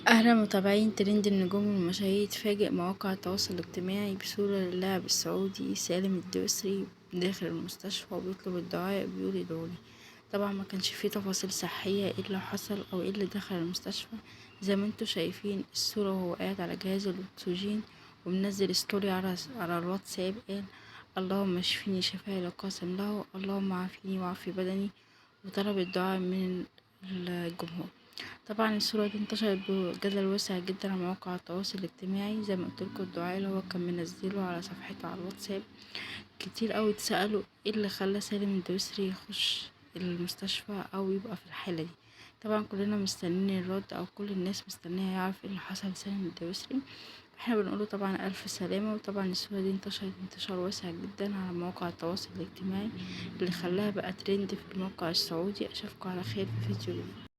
أهلا متابعين ترند النجوم والمشاهير. تفاجئ مواقع التواصل الاجتماعي بصورة للاعب السعودي سالم الدوسري داخل المستشفى وبيطلب الدعاء وبيقول ادعولي. طبعا ما كانش فيه تفاصيل صحية ايه اللي حصل او ايه اللي دخل المستشفى. زي ما انتوا شايفين الصورة وهو قاعد على جهاز الاكسجين ومنزل ستوري على الواتساب، قال اللهم اشفيني شفاء لا قاسم له، اللهم عافيني وعافي بدني، وطلب الدعاء من الجمهور. طبعا الصورة دي انتشرت بجدل واسع جدا على مواقع التواصل الاجتماعي. زي ما قلتلكوا الدعاء اللي هو كان منزله على صفحته على الواتساب، كتير اوي اتسألوا ايه اللي خلى سالم الدوسري يخش المستشفى او يبقى في الحالة دي. طبعا كلنا مستنيين الرد او كل الناس مستنية يعرف ايه اللي حصل لسالم الدوسري. احنا بنقوله طبعا الف سلامة. وطبعا الصورة دي انتشرت انتشار واسع جدا على مواقع التواصل الاجتماعي اللي خلاها بقى ترند في الموقع السعودي. اشوفكم على خير في فيديو جديد.